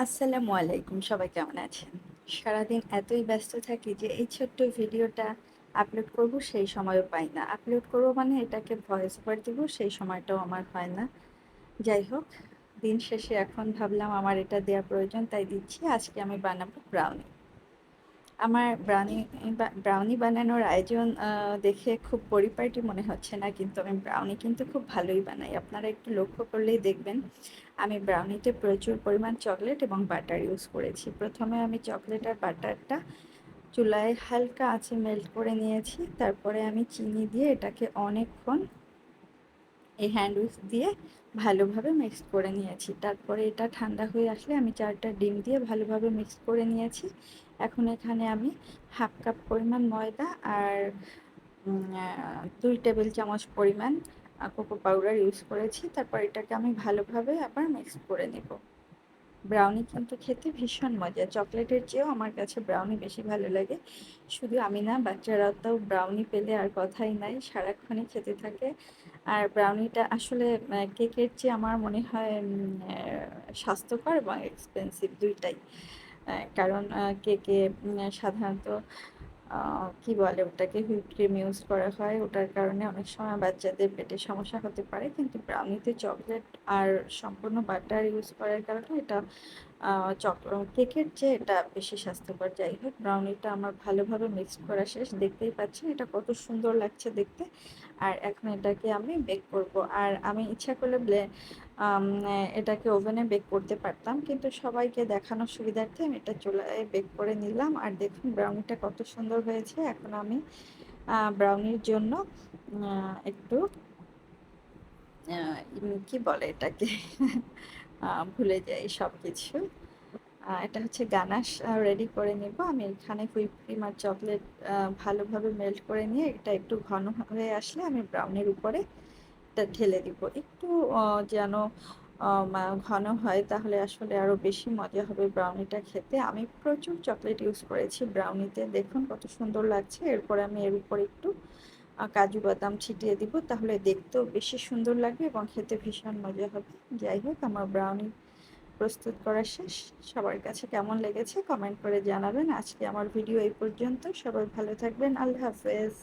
আসসালামু আলাইকুম, সবাই কেমন আছেন? সারাদিন এতই ব্যস্ত থাকি যে এই ছোট্ট ভিডিওটা আপলোড করব সেই সময়ও পাই না। আপলোড করব মানে এটাকে ভয়েস ওভার দিব সেই সময়টাও আমার হয় না। যাই হোক, দিন শেষে এখন ভাবলাম আমার এটা দেওয়া প্রয়োজন, তাই দিচ্ছি। আজকে আমি বানাবো ব্রাউনি। আমার ব্রাউনি বানানোর আয়োজন দেখে খুব পরিপাটি মনে হচ্ছে না, কিন্তু আমি ব্রাউনি কিন্তু খুব ভালোই বানাই। আপনারা একটু লক্ষ্য করলেই দেখবেন আমি ব্রাউনিতে প্রচুর পরিমাণ চকলেট এবং বাটার ইউজ করেছি। প্রথমে আমি চকলেট আর বাটারটা চুলায় হালকা আঁচে মেল্ট করে নিয়েছি। তারপরে আমি চিনি দিয়ে এটাকে অনেকক্ষণ এই হ্যান্ড উইক্স দিয়ে ভালোভাবে মিক্স করে নিয়েছি। তারপরে এটা ঠান্ডা হয়ে আসলে আমি 4টা ডিম দিয়ে ভালোভাবে মিক্স করে নিয়েছি। এখন এখানে আমি হাফ কাপ পরিমাণ ময়দা আর 2 টেবিল চামচ পরিমাণ কোকো পাউডার ইউজ করেছি। তারপর এটাকে আমি ভালোভাবে আবার মিক্স করে নেব। ব্রাউনি কিন্তু খেতে ভীষণ মজা। চকলেটের চেয়েও আমার কাছে ব্রাউনি বেশি ভালো লাগে। শুধু আমি না, বাচ্চারাও তো ব্রাউনি পেলে আর কথাই নাই, সারাক্ষণই খেতে থাকে। আর ব্রাউনিটা আসলে কেকের চেয়ে আমার মনে হয় স্বাস্থ্যকর এবং এক্সপেন্সিভ দুইটাই। কারণ কেকে সাধারণত কি বলে ওটাকে, হুইপ ক্রিম ইউজ করা হয়, ওটার কারণে অনেক সময় বাচ্চাদের পেটের সমস্যা হতে পারে। কিন্তু ব্রাউনিতে চকলেট আর সম্পূর্ণ বাটার ইউজ করার কারণে এটা কেকের চেয়ে এটা বেশি স্বাস্থ্যকর। যাই হোক, ব্রাউনিটা আমার ভালোভাবে মিক্স করা শেষ। দেখতেই পাচ্ছেন এটা কত সুন্দর লাগছে দেখতে। আর এখন এটাকে আমি বেক করব। আর আমি ইচ্ছা করলে এটাকে ওভেনে বেক করতে পারতাম, কিন্তু সবাইকে দেখানোর সুবিধার্থে আমি এটা চুলায় বেক করে নিলাম। আর দেখুন ব্রাউনিটা কত সুন্দর হয়েছে। এখন আমি ব্রাউনির জন্য একটু কি বলে এটাকে ভুলে যাই সব কিছু। এটা হচ্ছে গানাশ রেডি করে নেব। আমি এখানে হুইপ ক্রিম আর চকলেট ভালোভাবে মেল্ট করে নিয়ে এটা একটু ঘন হয়ে আসলে আমি ব্রাউনির উপরে এটা ঢেলে দিব। একটু যেন ঘন হয়, তাহলে আসলে আরও বেশি মজা হবে ব্রাউনিটা খেতে। আমি প্রচুর চকলেট ইউজ করেছি ব্রাউনিতে, দেখুন কত সুন্দর লাগছে। এরপরে আমি এর উপর একটু কাজু বাদাম ছিটিয়ে দিব, তাহলে দেখতেও বেশি সুন্দর লাগবে এবং খেতে ভীষণ মজা হবে। যাই হোক, আমার ব্রাউনি প্রস্তুত করা শেষ। সবার কাছে কেমন লেগেছে কমেন্ট করে জানাবেন। আজকে আমার ভিডিও এই পর্যন্ত। সবাই ভালো থাকবেন। আল্লাহ হাফেজ।